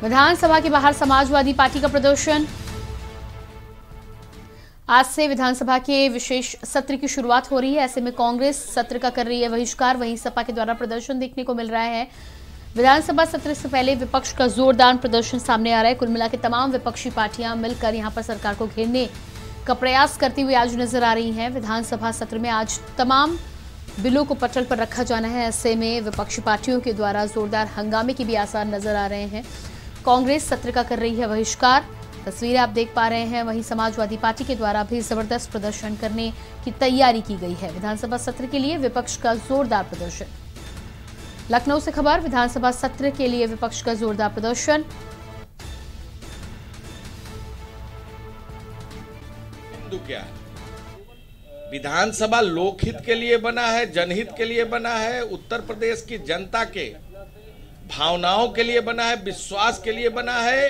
विधानसभा के बाहर समाजवादी पार्टी का प्रदर्शन। आज से विधानसभा के विशेष सत्र की शुरुआत हो रही है। ऐसे में कांग्रेस सत्र का कर रही है बहिष्कार, वहीं सपा के द्वारा प्रदर्शन देखने को मिल रहा है। विधानसभा सत्र से पहले विपक्ष का जोरदार प्रदर्शन सामने आ रहा है। कुल मिला के तमाम विपक्षी पार्टियां मिलकर यहां पर सरकार को घेरने का प्रयास करती हुई आज नजर आ रही हैं। विधानसभा सत्र में आज तमाम बिलों को पटल पर रखा जाना है। ऐसे में विपक्षी पार्टियों के द्वारा जोरदार हंगामे के भी आसार नजर आ रहे हैं। कांग्रेस सत्र का कर रही है बहिष्कार, तस्वीरें आप देख पा रहे हैं। वहीं समाजवादी पार्टी के द्वारा भी जबरदस्त प्रदर्शन करने की तैयारी की गई है। विधानसभा सत्र के लिए विपक्ष का जोरदार प्रदर्शन। लखनऊ से खबर, विधानसभा सत्र के लिए विपक्ष का जोरदार प्रदर्शन। क्या है? विधानसभा लोकहित के लिए बना है, जनहित के लिए बना है, उत्तर प्रदेश की जनता के भावनाओं के लिए बना है, विश्वास के लिए बना है,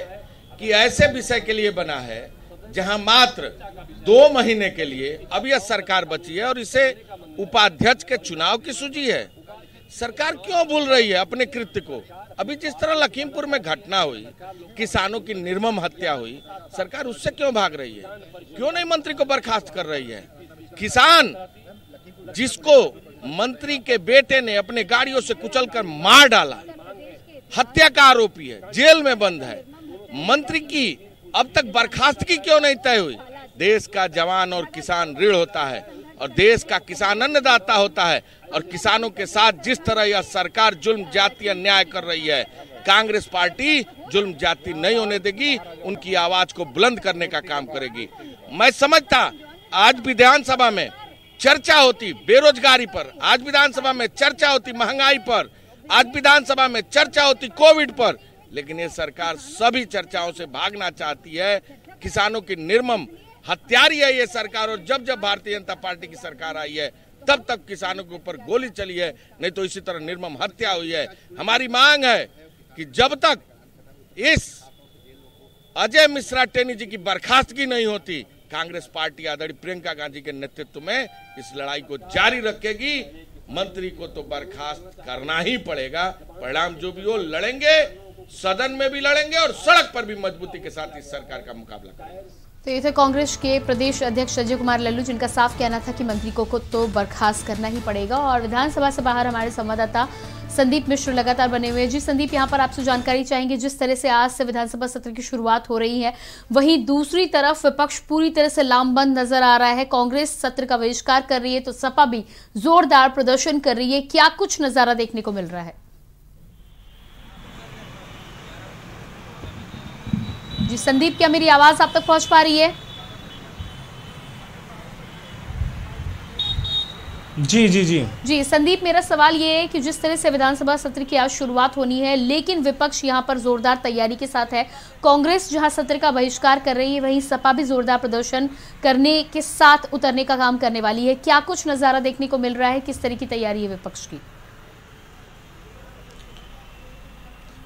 कि ऐसे विषय के लिए बना है जहां मात्र 2 महीने के लिए अब यह सरकार बची है और इसे उपाध्यक्ष के चुनाव की सूझी है। सरकार क्यों भूल रही है अपने कृत्य को? अभी जिस तरह लखीमपुर में घटना हुई, किसानों की निर्मम हत्या हुई, सरकार उससे क्यों भाग रही है? क्यों नहीं मंत्री को बर्खास्त कर रही है? किसान जिसको मंत्री के बेटे ने अपने गाड़ियों से कुचलकर मार डाला, हत्या का आरोपी है, जेल में बंद है, मंत्री की अब तक बर्खास्तगी क्यों नहीं तय हुई? देश का जवान और किसान ऋण होता है और देश का किसान अन्नदाता होता है, और किसानों के साथ जिस तरह यह सरकार जुल्म जाति अन्याय कर रही है, कांग्रेस पार्टी जुल्म जाति नहीं होने देगी, उनकी आवाज को बुलंद करने का काम करेगी। मैं समझता आज विधानसभा में चर्चा होती बेरोजगारी पर, आज विधानसभा में चर्चा होती महंगाई पर, आज विधानसभा में चर्चा होती कोविड पर, लेकिन ये सरकार सभी चर्चाओं से भागना चाहती है। किसानों की निर्मम हत्यारी है ये सरकार, और जब जब भारतीय जनता पार्टी की सरकार आई है तब तक किसानों के ऊपर गोली चली है, नहीं तो इसी तरह निर्मम हत्या हुई है। हमारी मांग है कि जब तक इस अजय मिश्रा टेनी जी की बर्खास्तगी नहीं होती, कांग्रेस पार्टी आदरणीय प्रियंका गांधी के नेतृत्व में इस लड़ाई को जारी रखेगी। मंत्री को तो बर्खास्त करना ही पड़ेगा, परिणाम जो भी हो लड़ेंगे, सदन में भी लड़ेंगे और सड़क पर भी मजबूती के साथ इस सरकार का मुकाबला करेंगे। तो ये थे कांग्रेस के प्रदेश अध्यक्ष अजय कुमार लल्लू, जिनका साफ कहना था कि मंत्री को तो बर्खास्त करना ही पड़ेगा। और विधानसभा से बाहर हमारे संवाददाता संदीप मिश्र लगातार बने हुए हैं। जी संदीप, यहाँ पर आपसे जानकारी चाहेंगे, जिस तरह से आज से विधानसभा सत्र की शुरुआत हो रही है, वहीं दूसरी तरफ विपक्ष पूरी तरह से लामबंद नजर आ रहा है। कांग्रेस सत्र का बहिष्कार कर रही है तो सपा भी जोरदार प्रदर्शन कर रही है। क्या कुछ नजारा देखने को मिल रहा है? जी संदीप, क्या मेरी आवाज आप तक पहुंच पा रही है? जी संदीप, मेरा सवाल ये है कि जिस तरह से विधानसभा सत्र की आज शुरुआत होनी है, लेकिन विपक्ष यहां पर जोरदार तैयारी के साथ है। कांग्रेस जहां सत्र का बहिष्कार कर रही है, वहीं सपा भी जोरदार प्रदर्शन करने के साथ उतरने का काम करने वाली है। क्या कुछ नजारा देखने को मिल रहा है? किस तरह की तैयारी है विपक्ष की?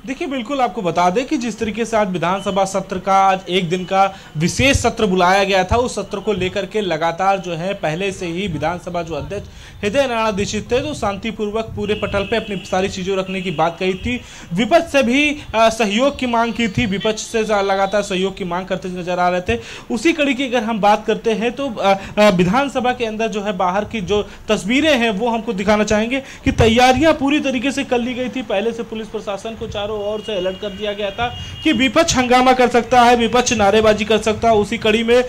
देखिए, बिल्कुल आपको बता दें कि जिस तरीके से आज विधानसभा सत्र का आज एक दिन का विशेष सत्र बुलाया गया था, उस सत्र को लेकर के लगातार जो है पहले से ही विधानसभा जो अध्यक्ष हृदय नारायण दीक्षित थे, तो शांतिपूर्वक पूरे पटल पे अपनी सारी चीज़ों रखने की बात कही थी। विपक्ष से भी सहयोग की मांग की थी, विपक्ष से लगातार सहयोग की मांग करते नजर आ रहे थे। उसी कड़ी की अगर हम बात करते हैं तो विधानसभा के अंदर जो है बाहर की जो तस्वीरें हैं वो हमको दिखाना चाहेंगे कि तैयारियां पूरी तरीके से कर ली गई थी। पहले से पुलिस प्रशासन को चारों ओर से अलर्ट कर दिया गया था कि विपक्ष हंगामा कर सकता है, विपक्ष नारेबाजी कर सकता है। उसी कड़ी में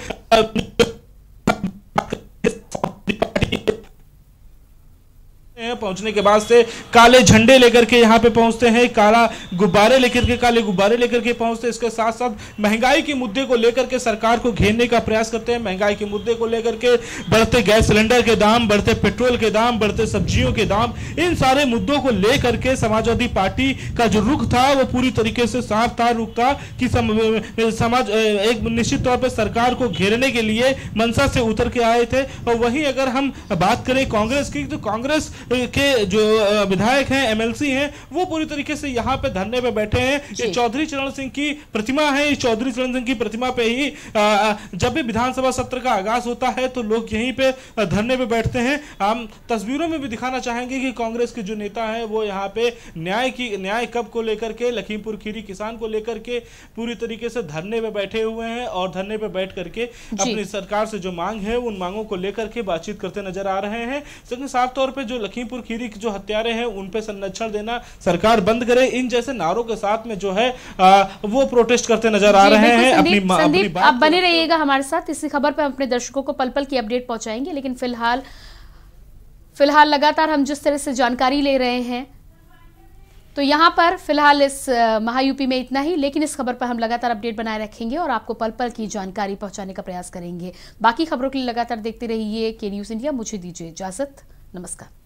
पहुंचने के बाद से काले झंडे लेकर के यहाँ पे पहुंचते हैं, काला गुब्बारे लेकर के, काले गुब्बारे लेकर के पहुंचते हैं। इसके साथ साथ महंगाई के मुद्दे को लेकर के सरकार को घेरने का प्रयास करते हैं। महंगाई के मुद्दे को लेकर के बढ़ते गैस सिलेंडर के दाम, बढ़ते पेट्रोल के दाम, बढ़ते सब्जियों के दाम, इन सारे मुद्दों को लेकर के समाजवादी पार्टी का जो रुख था वो पूरी तरीके से साफ था, रुख था कि समाज एक निश्चित तौर पर सरकार को घेरने के लिए मंशा से उतर के आए थे। और वहीं अगर हम बात करें कांग्रेस की, तो कांग्रेस के के जो विधायक हैं, एमएलसी हैं, वो पूरी तरीके से यहाँ पे धरने पे बैठे हैं। ये चौधरी चरण सिंह की प्रतिमा है। इस चौधरी चरण सिंह की प्रतिमा पे ही जब भी विधानसभा सत्र का आगाज होता है तो लोग यहीं पे धरने पे बैठते हैं। हम तस्वीरों में भी दिखाना चाहेंगे कि कांग्रेस के जो नेता हैं वो यहाँ पे न्याय कब को लेकर के, लखीमपुर खीरी किसान को लेकर के पूरी तरीके से धरने पे बैठे हुए हैं और धरने पे बैठ करके अपनी सरकार से जो मांग है उन मांगों को लेकर के बातचीत करते नजर आ रहे हैं। साफ तौर पे जो लखीमपुर खीरी के जो हत्यारे हैं उन पे संरक्षण देना सरकार बंद करे, इन जैसे नारों के साथ में जो है वो प्रोटेस्ट करते नजर आ रहे हैं। संदीप आप बने रहिएगा हमारे साथ, इसी खबर पे अपने दर्शकों को पल पल की अपडेट पहुंचाएंगे। लेकिन फिलहाल लगातार हम जिस तरह से जानकारी ले रहे हैं तो यहां पर फिलहाल इस महायूपी में इतना ही, लेकिन इस खबर पर हम लगातार अपडेट बनाए रखेंगे और आपको पल पल की जानकारी पहुंचाने का प्रयास करेंगे। बाकी खबरों के लिए लगातार देखते रहिए के न्यूज़ इंडिया। मुझे दीजिए इजाजत, नमस्कार।